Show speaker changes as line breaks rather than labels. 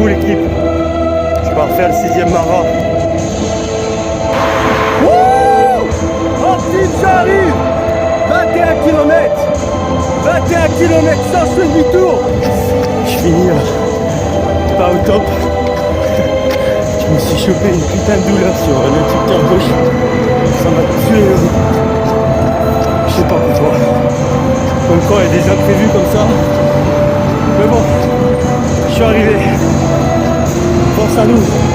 vous l'équipe. Je pars faire le 6e mara.
Oh type, j'arrive. 21 km 21 km sans demi-tour.
Je finis pas au top. Je me suis chopé une putain de douleur sur l'adducteur gauche. Ça m'a tué. Je sais pas pourquoi. Comme quoi il y a des imprévus comme ça. Mais bon, je suis arrivé. Force à nous.